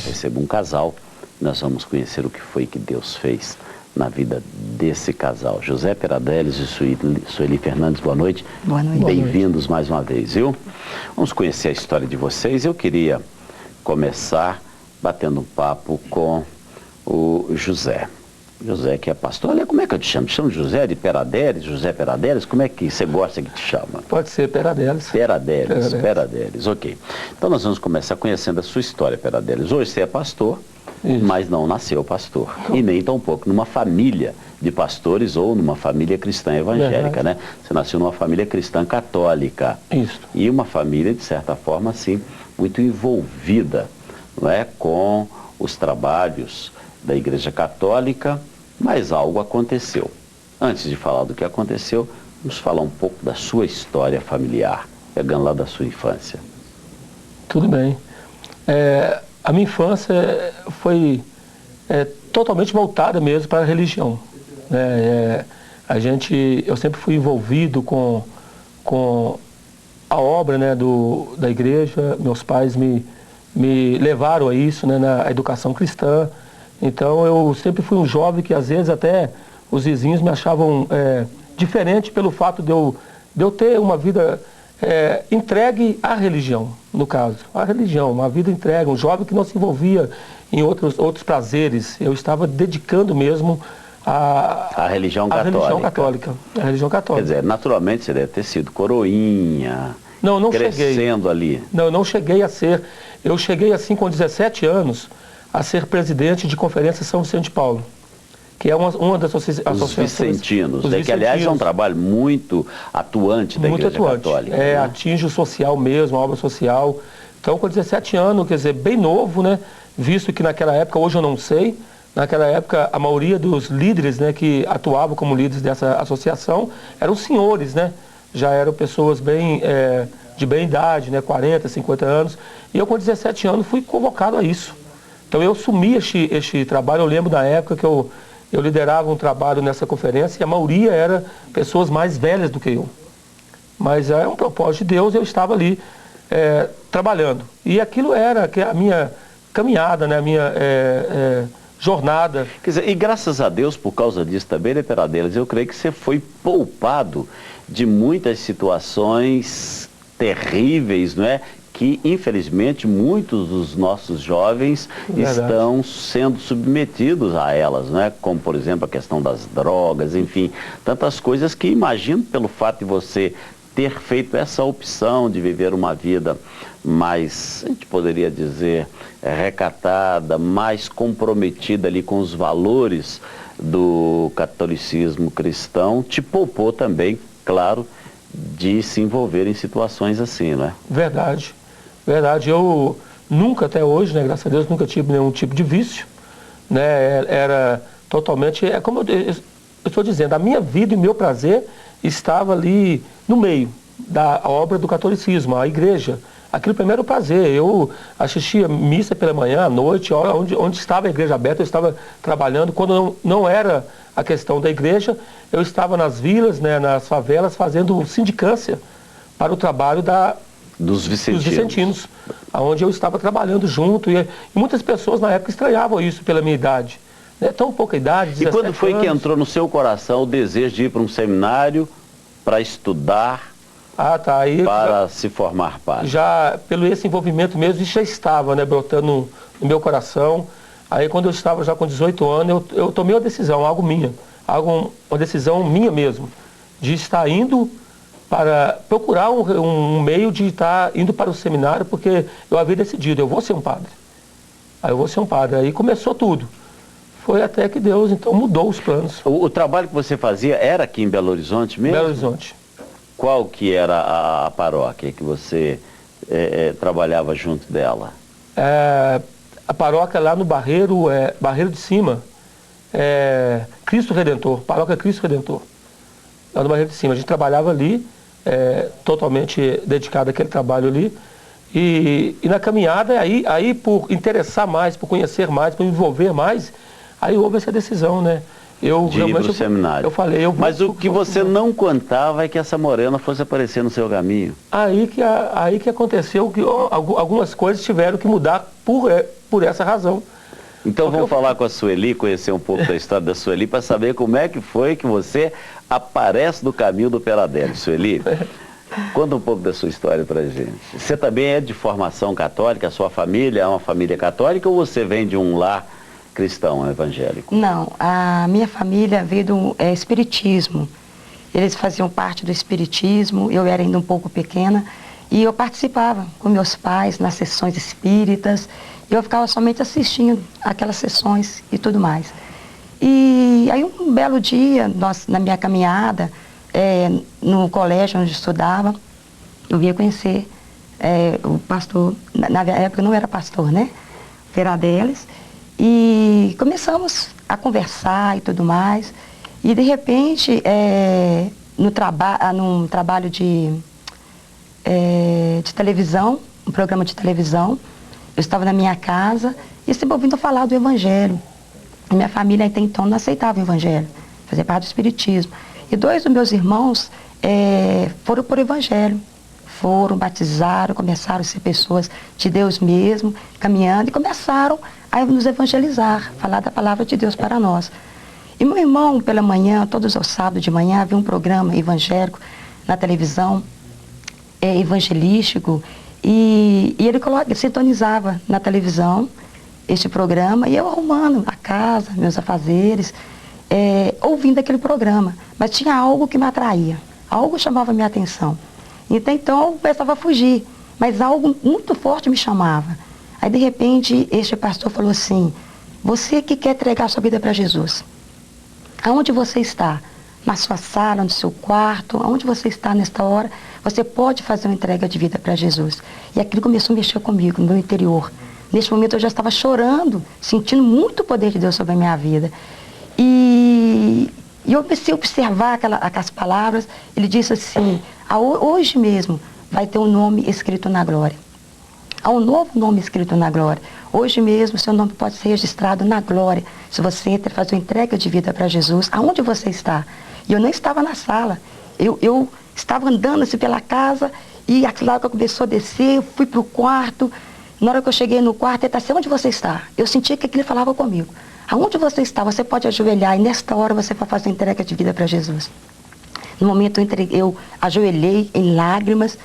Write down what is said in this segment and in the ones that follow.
Recebo um casal, nós vamos conhecer o que foi que Deus fez na vida desse casal. José Peradelis e Sueli Fernandes, boa noite. Boa noite. Bem-vindos mais uma vez, viu? Vamos conhecer a história de vocês. Eu queria começar batendo um papo com o José. José, que é pastor. Olha, como é que eu te chamo? Te chamo José de Peradelis, José Peradelis? Como é que você gosta que te chama? Pode ser Peradelis. Peradelis, ok. Então nós vamos começar conhecendo a sua história, Peradelis. Hoje você é pastor, mas não nasceu pastor. E nem tampouco numa família de pastores ou numa família cristã evangélica, né? Você nasceu numa família cristã católica. Isso. E uma família, de certa forma, assim, muito envolvida, não é, com os trabalhos da Igreja Católica, mas algo aconteceu. Antes de falar do que aconteceu, vamos falar um pouco da sua história familiar, pegando lá da sua infância. Tudo bem. A minha infância foi totalmente voltada mesmo para a religião. Eu sempre fui envolvido com a obra, né, da igreja. Meus pais me levaram a isso, né, na educação cristã. Então eu sempre fui um jovem que às vezes até os vizinhos me achavam diferente pelo fato de eu ter uma vida entregue à religião, no caso. A religião, uma vida entregue, um jovem que não se envolvia em outros prazeres. Eu estava dedicando mesmo à religião católica. A religião católica. Quer dizer, naturalmente você deve ter sido coroinha, não crescendo ali. Não cheguei a ser. Eu cheguei assim com 17 anos a ser presidente de Conferência São Vicente de Paulo, que é uma das associações... Os vicentinos, que aliás é um trabalho muito atuante da Igreja Católica. Né? Atinge o social mesmo, a obra social. Então, com 17 anos, quer dizer, bem novo, né? Visto que naquela época, hoje eu não sei, naquela época a maioria dos líderes, né, que atuavam como líderes dessa associação eram senhores, né? Já eram pessoas de bem idade, né? 40, 50 anos. E eu com 17 anos fui convocado a isso. Então eu assumi este trabalho. Eu lembro da época que eu liderava um trabalho nessa conferência e a maioria era pessoas mais velhas do que eu. Mas é um propósito de Deus, eu estava ali trabalhando. E aquilo era a minha caminhada, né, a minha jornada. Quer dizer, e graças a Deus, por causa disso também, né, Peradelis, eu creio que você foi poupado de muitas situações terríveis, não é? Que, infelizmente, muitos dos nossos jovens estão sendo submetidos a elas, né? Como, por exemplo, a questão das drogas, enfim, tantas coisas que imagino pelo fato de você ter feito essa opção de viver uma vida mais, a gente poderia dizer, recatada, mais comprometida ali com os valores do catolicismo cristão, te poupou também, claro, de se envolver em situações assim, não é? Verdade. Eu nunca até hoje, né, graças a Deus, nunca tive nenhum tipo de vício, né, era totalmente, como eu estou dizendo, a minha vida e o meu prazer estava ali no meio da obra do catolicismo, a igreja. Aquilo primeiro prazer, eu assistia missa pela manhã, à noite, onde estava a igreja aberta, eu estava trabalhando. Quando não era a questão da igreja, eu estava nas vilas, né, nas favelas, fazendo sindicância para o trabalho dos vicentinos, onde eu estava trabalhando junto. E muitas pessoas na época estranhavam isso pela minha idade. Né? Tão pouca idade, 17 anos. E quando foi que entrou no seu coração o desejo de ir para um seminário para estudar, para se formar padre? Já pelo esse envolvimento mesmo, isso já estava, né, brotando no meu coração. Aí quando eu estava já com 18 anos, eu tomei uma decisão, uma decisão minha mesmo, de estar indo para procurar um meio de estar indo para o seminário, porque eu havia decidido, eu vou ser um padre. Aí começou tudo. Foi até que Deus, então, mudou os planos. O trabalho que você fazia era aqui em Belo Horizonte mesmo? Belo Horizonte. Qual que era a paróquia que você trabalhava junto dela? A paróquia lá no Barreiro de Cima, Cristo Redentor, paróquia Cristo Redentor. Lá no Barreiro de Cima, a gente trabalhava ali, totalmente dedicado àquele trabalho ali. E na caminhada, aí por interessar mais, por conhecer mais, por me envolver mais, aí houve essa decisão, né? De ir para o seminário. Eu falei, Mas o que você não contava é que essa morena fosse aparecer no seu caminho. Aí que aconteceu, que algumas coisas tiveram que mudar por essa razão. Então vamos falar com a Sueli, conhecer um pouco da história da Sueli, para saber como é que foi que você aparece no caminho do Peradelli. Sueli, conta um pouco da sua história para a gente. Você também é de formação católica? A sua família é uma família católica ou você vem de um lar cristão, evangélico? Não, a minha família veio do espiritismo. Eles faziam parte do espiritismo, eu era ainda um pouco pequena, e eu participava com meus pais nas sessões espíritas, e eu ficava somente assistindo aquelas sessões e tudo mais. E aí um belo dia, na minha caminhada, no colégio onde eu estudava, eu vinha conhecer o pastor, na época não era pastor, né? Peradelli. E começamos a conversar e tudo mais. E de repente, num trabalho de televisão, um programa de televisão, eu estava na minha casa e sempre ouvindo falar do Evangelho. A minha família até então não aceitava o Evangelho, fazia parte do Espiritismo. E 2 dos meus irmãos foram por Evangelho. Foram, batizaram, começaram a ser pessoas de Deus mesmo, caminhando, e começaram a nos evangelizar, falar da palavra de Deus para nós. E meu irmão, pela manhã, todos os sábados de manhã, havia um programa evangélico na televisão, evangelístico, e ele sintonizava na televisão este programa, e eu arrumando a casa, meus afazeres, ouvindo aquele programa. Mas tinha algo que me atraía, algo chamava minha atenção. Então eu começava a fugir, mas algo muito forte me chamava. Aí de repente este pastor falou assim: você que quer entregar sua vida para Jesus, aonde você está? Na sua sala, no seu quarto, aonde você está nesta hora, você pode fazer uma entrega de vida para Jesus. E aquilo começou a mexer comigo, no meu interior. Neste momento eu já estava chorando, sentindo muito o poder de Deus sobre a minha vida. E eu comecei a observar aquelas palavras. Ele disse assim: hoje mesmo vai ter um nome escrito na glória. Há um novo nome escrito na glória. Hoje mesmo seu nome pode ser registrado na glória. Se você fazer uma entrega de vida para Jesus, aonde você está? E eu não estava na sala. Eu estava andando assim pela casa e aquela hora que começou a descer, eu fui para o quarto. Na hora que eu cheguei no quarto, ele disse: onde você está? Eu senti que ele falava comigo. Aonde você está? Você pode ajoelhar e nesta hora você vai fazer uma entrega de vida para Jesus. No momento eu ajoelhei em lágrimas,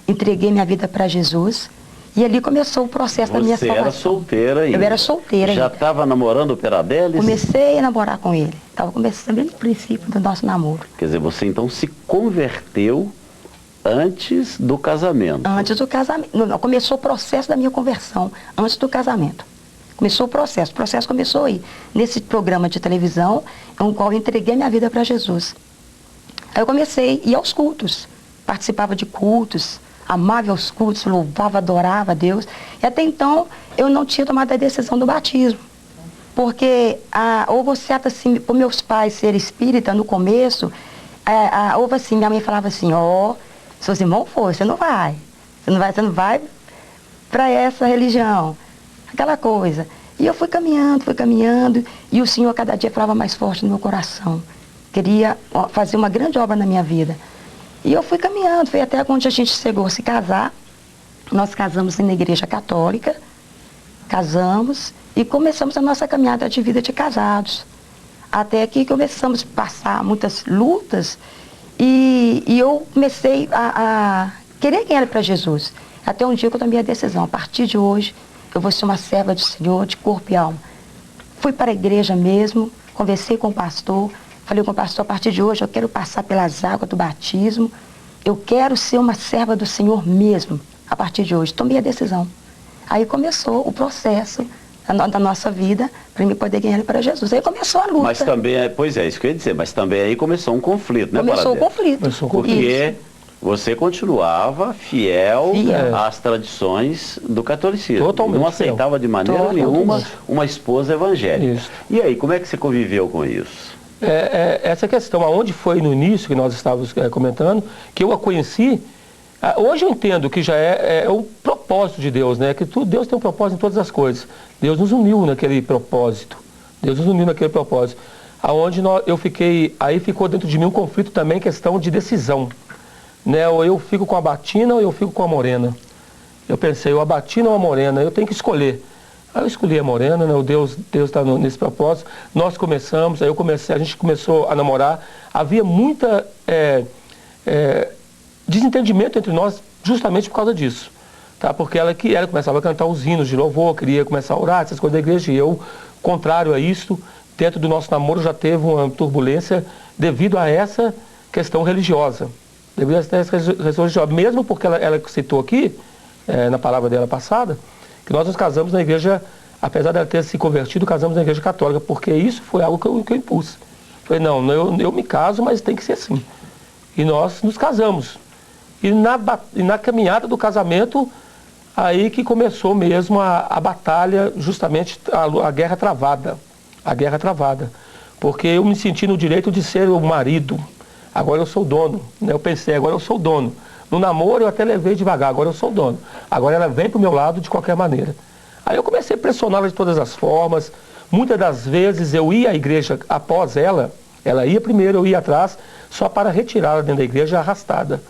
entreguei minha vida para Jesus. E ali começou o processo da minha salvação. Você era solteira ainda? Eu era solteira ainda. Já estava namorando o Peradelli? Comecei a namorar com ele. Estava começando bem no princípio do nosso namoro. Quer dizer, você então se converteu antes do casamento? Antes do casamento. Não, começou o processo da minha conversão, antes do casamento. Começou o processo começou aí, nesse programa de televisão, no qual eu entreguei minha vida para Jesus. Aí eu comecei a ir aos cultos, participava de cultos, amava os cultos, louvava, adorava a Deus. E até então eu não tinha tomado a decisão do batismo. Porque houve certo assim, por meus pais serem espírita no começo, houve assim, minha mãe falava assim: seus irmãos foram, você não vai para essa religião, aquela coisa. E eu fui caminhando, e o Senhor cada dia falava mais forte no meu coração. Queria fazer uma grande obra na minha vida. E eu fui caminhando, foi até onde a gente chegou a se casar. Nós casamos na igreja católica, casamos e começamos a nossa caminhada de vida de casados. Até que começamos a passar muitas lutas e eu comecei a querer ganhar para Jesus. Até um dia que eu tomei a decisão: a partir de hoje eu vou ser uma serva do Senhor de corpo e alma. Fui para a igreja mesmo, conversei com o pastor. Falei com o pastor: a partir de hoje eu quero passar pelas águas do batismo, eu quero ser uma serva do Senhor mesmo, a partir de hoje. Tomei a decisão. Aí começou o processo da nossa vida para mim poder ganhar para Jesus. Aí começou a luta. Mas também, isso que eu ia dizer, mas também aí começou um conflito, né, Começou o conflito. Porque você continuava fiel às tradições do catolicismo. Totalmente. Não aceitava de maneira nenhuma uma esposa evangélica. Isso. E aí, como é que você conviveu com isso? Essa questão, aonde foi no início que nós estávamos comentando, que eu a conheci, Hoje eu entendo que já é o propósito de Deus, né? Que Deus tem um propósito em todas as coisas. Deus nos uniu naquele propósito. Deus nos uniu naquele propósito. Aonde eu fiquei, aí ficou dentro de mim um conflito também, questão de decisão. Né? Ou eu fico com a Batina ou eu fico com a Morena. Eu pensei, ou a Batina ou a Morena, eu tenho que escolher. Aí eu escolhi a Morena, né? Deus está nesse propósito. Nós começamos, a gente começou a namorar. Havia muita desentendimento entre nós justamente por causa disso. Tá? Porque ela começava a cantar os hinos de louvor, queria começar a orar, essas coisas da igreja, e eu, contrário a isso, dentro do nosso namoro já teve uma turbulência devido a essa questão religiosa. Devido a essa questão religiosa. Mesmo porque ela citou aqui, na palavra dela passada, que nós nos casamos na igreja, apesar dela ter se convertido, casamos na igreja católica, porque isso foi algo que eu impus. Falei, não, eu me caso, mas tem que ser assim. E nós nos casamos. E na caminhada do casamento, aí que começou mesmo a batalha, justamente a guerra travada. A guerra travada. Porque eu me senti no direito de ser o marido. Agora eu sou o dono. Né? Eu pensei, agora eu sou o dono. No namoro eu até levei devagar, agora eu sou o dono. Agora ela vem pro meu lado de qualquer maneira. Aí eu comecei a pressioná-la de todas as formas. Muitas das vezes eu ia à igreja após ela ia primeiro, eu ia atrás, só para retirá-la dentro da igreja arrastada.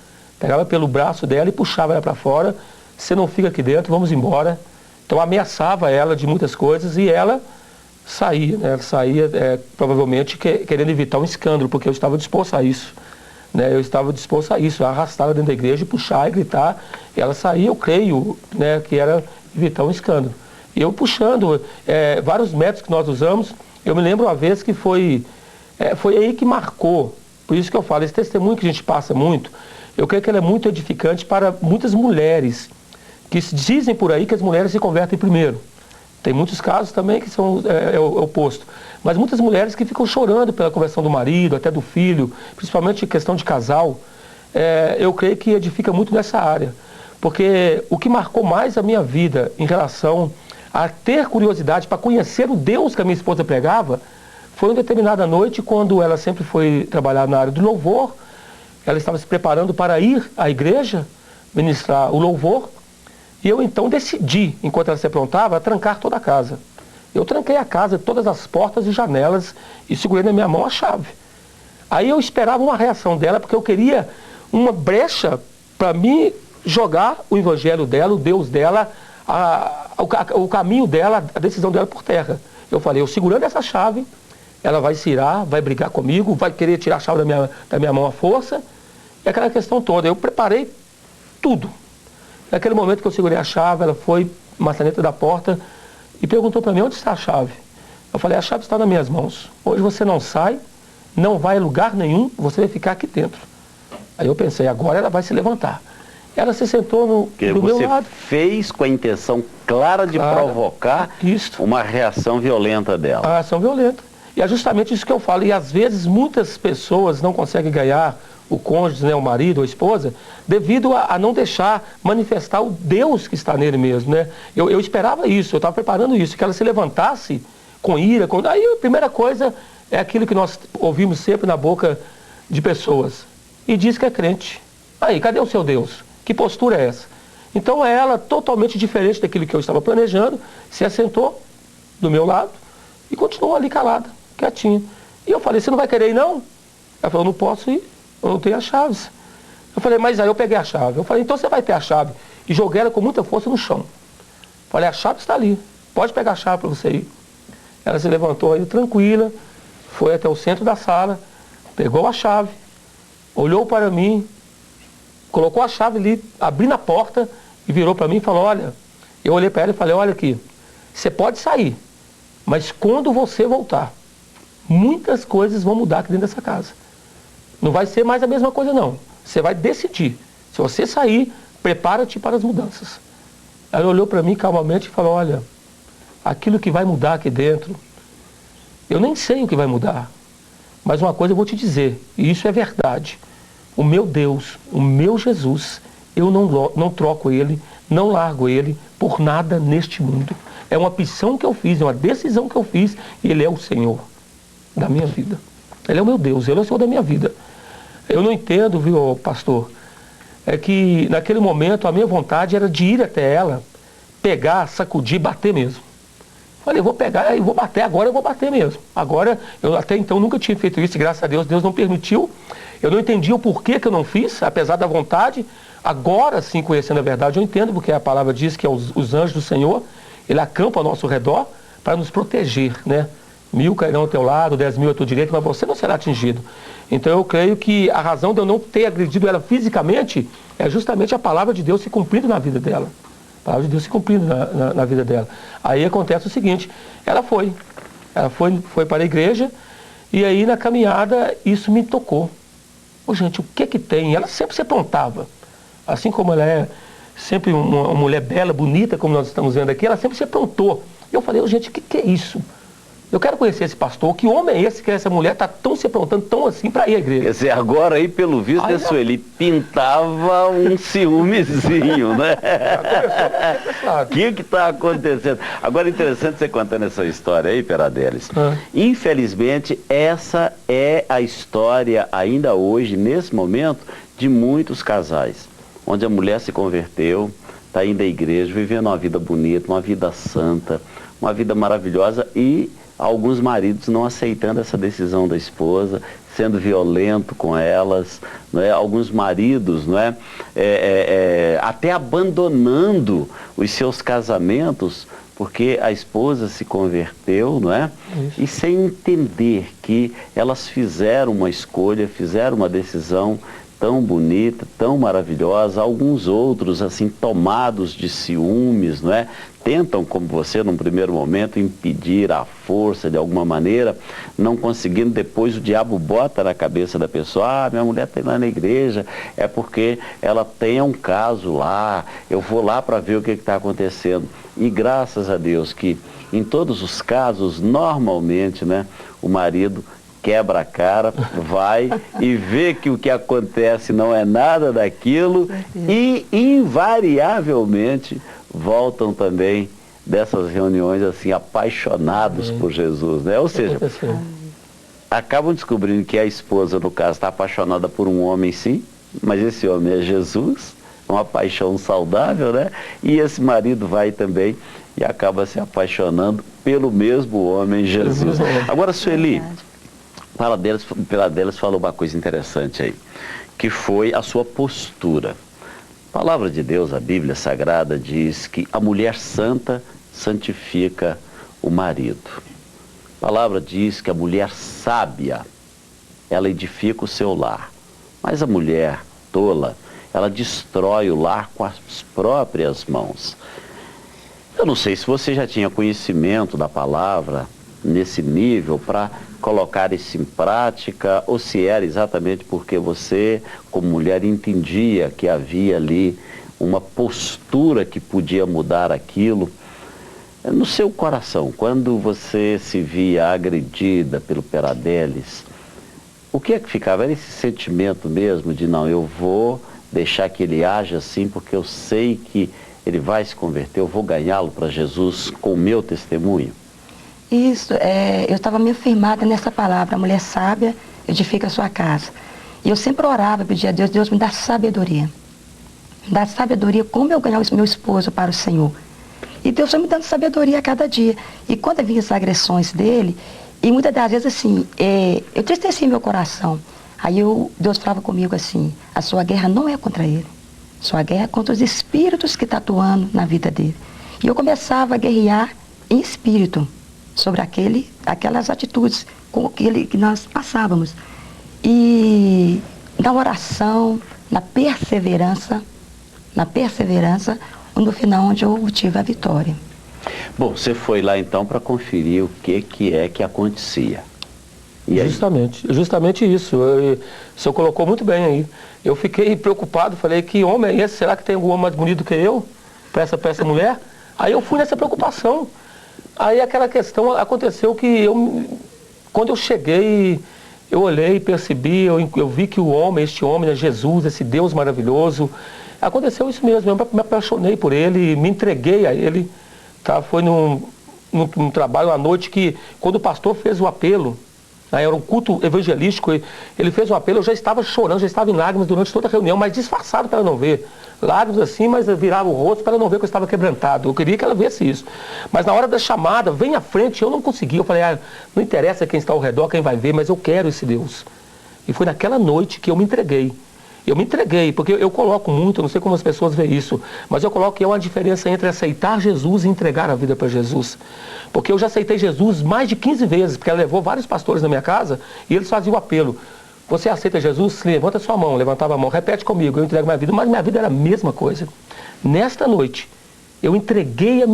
Pegava pelo braço dela e puxava ela para fora. Você não fica aqui dentro, vamos embora. Então ameaçava ela de muitas coisas e ela saía, né? Ela saía provavelmente querendo evitar um escândalo, porque eu estava disposto a isso. Né? Eu estava disposto a isso, a arrastá-la dentro da igreja, puxar e gritar. E ela saía, eu creio, né, que era evitar um escândalo. E eu puxando, vários métodos que nós usamos, eu me lembro uma vez que foi aí que marcou. Por isso que eu falo, esse testemunho que a gente passa muito, eu creio que ele é muito edificante para muitas mulheres, que dizem por aí que as mulheres se convertem primeiro. Tem muitos casos também que são o oposto. Mas muitas mulheres que ficam chorando pela conversão do marido, até do filho, principalmente em questão de casal, eu creio que edifica muito nessa área. Porque o que marcou mais a minha vida em relação a ter curiosidade para conhecer o Deus que a minha esposa pregava, foi uma determinada noite, quando ela sempre foi trabalhar na área do louvor, ela estava se preparando para ir à igreja, ministrar o louvor, e eu então decidi, enquanto ela se aprontava, trancar toda a casa. Eu tranquei a casa, todas as portas e janelas, e segurei na minha mão a chave. Aí eu esperava uma reação dela, porque eu queria uma brecha para me jogar o evangelho dela, o Deus dela, o caminho dela, a decisão dela por terra. Eu falei, eu segurando essa chave, ela vai se irar, vai brigar comigo, vai querer tirar a chave da minha mão à força, e aquela questão toda. Eu preparei tudo. Naquele momento que eu segurei a chave, ela foi maçaneta da porta e perguntou para mim, onde está a chave? Eu falei, a chave está nas minhas mãos. Hoje você não sai, não vai a lugar nenhum, você vai ficar aqui dentro. Aí eu pensei, agora ela vai se levantar. Ela se sentou do meu lado. Você fez com a intenção clara de provocar uma reação violenta dela. A reação violenta. E é justamente isso que eu falo. E às vezes muitas pessoas não conseguem ganhar o cônjuge, né, o marido ou a esposa, devido a não deixar manifestar o Deus que está nele mesmo, né? Eu esperava isso, eu estava preparando isso, que ela se levantasse com ira. Aí a primeira coisa é aquilo que nós ouvimos sempre na boca de pessoas. E diz que é crente. Aí, cadê o seu Deus? Que postura é essa? Então ela, totalmente diferente daquilo que eu estava planejando, se assentou do meu lado e continuou ali calada, quietinha. E eu falei, você não vai querer ir não? Ela falou, não posso ir. Eu não tenho as chaves. Eu falei, mas aí eu peguei a chave. Eu falei, então você vai ter a chave. E joguei ela com muita força no chão. Falei, a chave está ali. Pode pegar a chave para você ir. Ela se levantou aí tranquila, foi até o centro da sala, pegou a chave, olhou para mim, colocou a chave ali, abriu a porta e virou para mim e falou, olha, eu olhei para ela e falei, olha aqui, você pode sair, mas quando você voltar, muitas coisas vão mudar aqui dentro dessa casa. Não vai ser mais a mesma coisa não. Você vai decidir. Se você sair, prepara-te para as mudanças. Ela olhou para mim calmamente e falou, olha, aquilo que vai mudar aqui dentro, eu nem sei o que vai mudar. Mas uma coisa eu vou te dizer, e isso é verdade. O meu Deus, o meu Jesus, eu não troco ele, não largo ele por nada neste mundo. É uma opção que eu fiz, é uma decisão que eu fiz, e ele é o Senhor da minha vida. Ele é o meu Deus, ele é o Senhor da minha vida. Eu não entendo, viu, pastor, é que naquele momento a minha vontade era de ir até ela, pegar, sacudir, bater mesmo. Falei, vou pegar e vou bater, agora eu vou bater mesmo. Agora, eu até então nunca tinha feito isso, e graças a Deus, Deus não permitiu. Eu não entendia o porquê que eu não fiz, apesar da vontade. Agora sim, conhecendo a verdade, eu entendo, porque a palavra diz que os anjos do Senhor, ele acampa ao nosso redor para nos proteger, né? 1000 cairão ao teu lado, 10.000 à tua direita, mas você não será atingido. Então eu creio que a razão de eu não ter agredido ela fisicamente é justamente a palavra de Deus se cumprindo na vida dela. A palavra de Deus se cumprindo na vida dela. Aí acontece o seguinte, ela foi para a igreja, e aí na caminhada isso me tocou. Ô, gente, o que que tem? Ela sempre se aprontava. Assim como ela é sempre uma mulher bela, bonita, como nós estamos vendo aqui, ela sempre se aprontou. Eu falei, ô, gente, o que é isso? Eu quero conhecer esse pastor. Que homem é esse que essa mulher está tão se aprontando, tão assim, para ir à igreja? Quer dizer, agora aí, pelo visto, Aí, Sueli pintava um ciúmezinho, né? O que está acontecendo? Agora, interessante você contando essa história aí, Peradelis. Infelizmente, essa é a história, ainda hoje, nesse momento, de muitos casais. Onde a mulher se converteu, está indo à igreja, vivendo uma vida bonita, uma vida santa, uma vida maravilhosa, e alguns maridos não aceitando essa decisão da esposa, sendo violento com elas, não é? Alguns maridos, não é? Até abandonando os seus casamentos porque a esposa se converteu, não é? Isso. E sem entender que elas fizeram uma escolha, fizeram uma decisão tão bonita, tão maravilhosa. Alguns outros, assim, tomados de ciúmes, não é? Tentam, como você, num primeiro momento, impedir à força, de alguma maneira, não conseguindo. Depois o diabo bota na cabeça da pessoa, ah, minha mulher está lá na igreja, é porque ela tem um caso lá, eu vou lá para ver o que está acontecendo. E graças a Deus que, em todos os casos, normalmente, né, o marido quebra a cara, vai e vê que o que acontece não é nada daquilo e, invariavelmente, voltam também dessas reuniões assim, apaixonados por Jesus, né? Ou seja, acabam descobrindo que a esposa, no caso, está apaixonada por um homem, sim, mas esse homem é Jesus, uma paixão saudável, né? E esse marido vai também e acaba se apaixonando pelo mesmo homem, Jesus. Agora, Sueli, Peradelis falou uma coisa interessante aí, que foi a sua postura. A palavra de Deus, a Bíblia Sagrada, diz que a mulher santa santifica o marido. A palavra diz que a mulher sábia, ela edifica o seu lar. Mas a mulher tola, ela destrói o lar com as próprias mãos. Eu não sei se você já tinha conhecimento da palavra nesse nível para colocar isso em prática, ou se era exatamente porque você, como mulher, entendia que havia ali uma postura que podia mudar aquilo. No seu coração, quando você se via agredida pelo Peradelis, o que é que ficava? Era esse sentimento mesmo de, não, eu vou deixar que ele age assim porque eu sei que ele vai se converter, eu vou ganhá-lo para Jesus com o meu testemunho? Isso, eu estava meio firmada nessa palavra, a mulher sábia edifica a sua casa. E eu sempre orava, pedia a Deus, Deus me dá sabedoria. Me dá sabedoria como eu ganhar o meu esposo para o Senhor. E Deus foi me dando sabedoria a cada dia. E quando vinha as agressões dele, e muitas das vezes assim, eu tristeci meu coração. Aí Deus falava comigo assim, a sua guerra não é contra ele. Sua guerra é contra os espíritos que estão atuando na vida dele. E eu começava a guerrear em espírito sobre aquelas atitudes que nós passávamos. E na oração, na perseverança, no final onde eu tive a vitória. Bom, você foi lá então para conferir o que é que acontecia. E justamente isso. O senhor colocou muito bem aí. Eu fiquei preocupado, falei, que homem é esse? Será que tem algum homem mais bonito do que eu para essa mulher? Aí eu fui nessa preocupação. Aí aquela questão aconteceu que quando eu cheguei, eu olhei e percebi, eu vi que este homem é Jesus, esse Deus maravilhoso. Aconteceu isso mesmo, eu me apaixonei por ele, me entreguei a ele. Tá? Foi num trabalho à noite que, quando o pastor fez o apelo, Aí era um culto evangelístico, ele fez um apelo, eu já estava chorando, já estava em lágrimas durante toda a reunião, mas disfarçado para ela não ver. Lágrimas assim, mas eu virava o rosto para ela não ver que eu estava quebrantado. Eu queria que ela visse isso. Mas na hora da chamada, vem à frente, eu não consegui. Eu falei, não interessa quem está ao redor, quem vai ver, mas eu quero esse Deus. E foi naquela noite que eu me entreguei. Eu me entreguei, porque eu coloco muito, eu não sei como as pessoas veem isso, mas eu coloco que é uma diferença entre aceitar Jesus e entregar a vida para Jesus. Porque eu já aceitei Jesus mais de 15 vezes, porque ela levou vários pastores na minha casa e eles faziam o apelo. Você aceita Jesus? Levanta sua mão, levantava a mão, repete comigo, eu entrego minha vida, mas minha vida era a mesma coisa. Nesta noite, eu entreguei a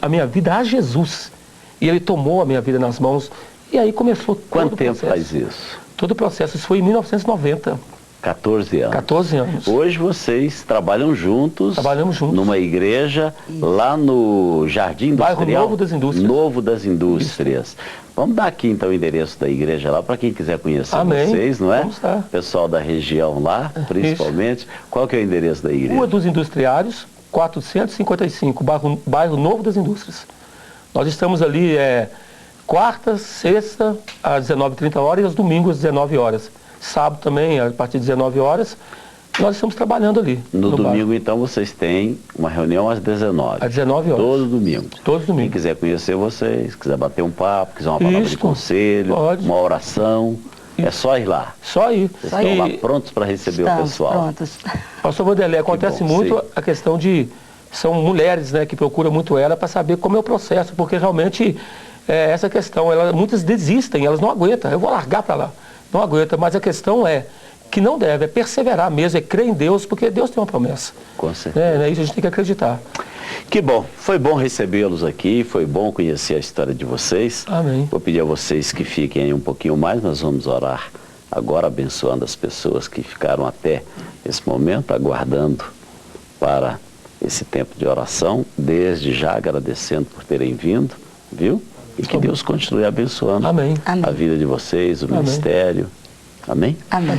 minha vida a Jesus e Ele tomou a minha vida nas mãos e aí começou todo o processo. Quanto tempo faz isso? Todo o processo, isso foi em 1990. 14 anos. 14 anos. Hoje vocês trabalham juntos. Trabalhamos juntos. Numa igreja lá no Jardim Industrial. Bairro Novo das Indústrias. Novo das Indústrias. Vamos dar aqui então o endereço da igreja lá para quem quiser conhecer vocês, não é? Vamos dar. Pessoal da região lá, principalmente. Isso. Qual que é o endereço da igreja? Rua dos Industriários, 455, bairro Novo das Indústrias. Nós estamos ali quarta, sexta, às 19h30 e aos domingos às 19 horas. Sábado também, a partir de 19 horas, nós estamos trabalhando ali. No domingo, bairro. Então, vocês têm uma reunião às 19. Às 19 horas. Todo domingo. Todo domingo. Quem quiser conhecer vocês, quiser bater um papo, quiser uma palavra de conselho, pode. Uma oração, é só ir lá. Só ir. Vocês estão lá prontos para receber o pessoal. Prontos. Pastor Vanderlei, acontece muito a questão de... São mulheres, né, que procuram muito ela para saber como é o processo, porque realmente essa questão, muitas desistem, elas não aguentam. Eu vou largar para lá. Não aguenta, mas a questão é que não deve, é perseverar mesmo, é crer em Deus, porque Deus tem uma promessa. Com certeza. Isso a gente tem que acreditar. Que bom, foi bom recebê-los aqui, foi bom conhecer a história de vocês. Amém. Vou pedir a vocês que fiquem aí um pouquinho mais, nós vamos orar agora, abençoando as pessoas que ficaram até esse momento, aguardando para esse tempo de oração, desde já agradecendo por terem vindo, viu? E que Deus continue abençoando a vida de vocês, o ministério. Amém? Amém.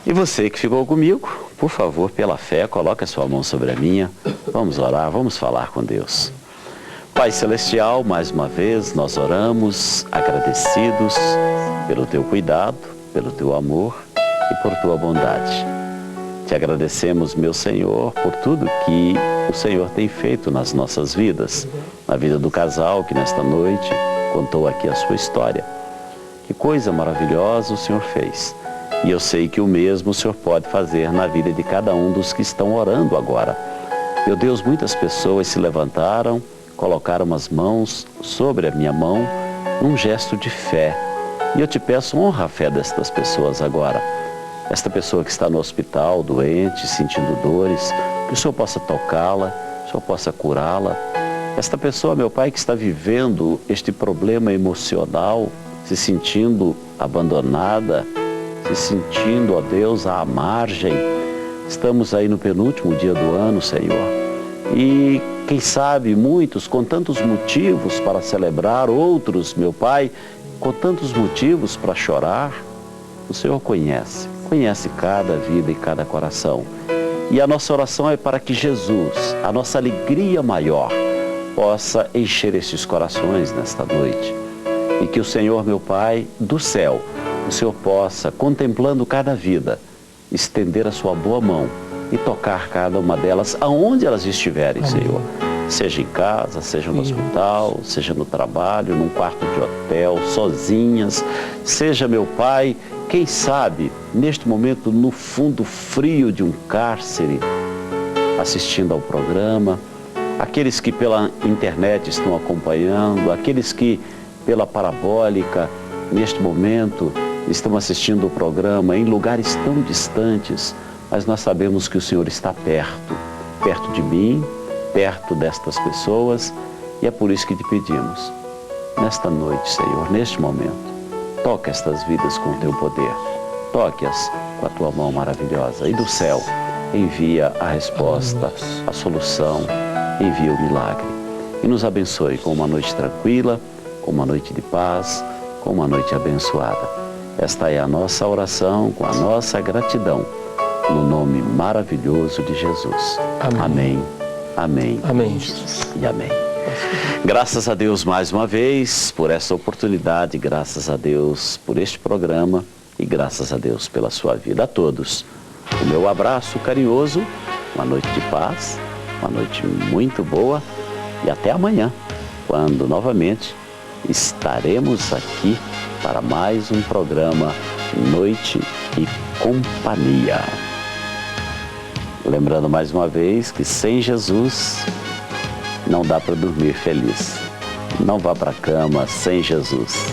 E você que ficou comigo, por favor, pela fé, coloque a sua mão sobre a minha. Vamos orar, vamos falar com Deus. Pai Celestial, mais uma vez nós oramos agradecidos pelo Teu cuidado, pelo Teu amor e por Tua bondade. Te agradecemos, meu Senhor, por tudo que o Senhor tem feito nas nossas vidas, na vida do casal que nesta noite contou aqui a sua história. Que coisa maravilhosa o Senhor fez. E eu sei que o mesmo o Senhor pode fazer na vida de cada um dos que estão orando agora. Meu Deus, muitas pessoas se levantaram, colocaram as mãos sobre a minha mão, num gesto de fé. E eu te peço, honra a fé destas pessoas agora. Esta pessoa que está no hospital, doente, sentindo dores, que o Senhor possa tocá-la, o Senhor possa curá-la. Esta pessoa, meu Pai, que está vivendo este problema emocional, se sentindo abandonada, se sentindo, ó Deus, à margem. Estamos aí no penúltimo dia do ano, Senhor. E, quem sabe, muitos com tantos motivos para celebrar, outros, meu Pai, com tantos motivos para chorar. O Senhor conhece cada vida e cada coração. E a nossa oração é para que Jesus, a nossa alegria maior, possa encher estes corações nesta noite. E que o Senhor, meu Pai, do céu, o Senhor possa, contemplando cada vida, estender a sua boa mão e tocar cada uma delas aonde elas estiverem, Amém. Senhor. Seja em casa, seja no hospital, seja no trabalho, num quarto de hotel, sozinhas. Seja, meu Pai, quem sabe, neste momento, no fundo frio de um cárcere, assistindo ao programa, aqueles que pela internet estão acompanhando, aqueles que pela parabólica, neste momento, estão assistindo o programa em lugares tão distantes, mas nós sabemos que o Senhor está perto de mim, perto destas pessoas, e é por isso que te pedimos, nesta noite, Senhor, neste momento, toca estas vidas com o teu poder, toque-as com a tua mão maravilhosa, e do céu envia a resposta, a solução, envia o milagre, e nos abençoe com uma noite tranquila, com uma noite de paz, com uma noite abençoada. Esta é a nossa oração, com a nossa gratidão, no nome maravilhoso de Jesus. Amém. Amém. Amém. E amém. Graças a Deus mais uma vez por essa oportunidade, graças a Deus por este programa e graças a Deus pela sua vida. A todos, o meu abraço carinhoso, uma noite de paz, uma noite muito boa e até amanhã, quando novamente estaremos aqui para mais um programa Noite e Companhia. Lembrando mais uma vez que sem Jesus não dá para dormir feliz. Não vá para a cama sem Jesus.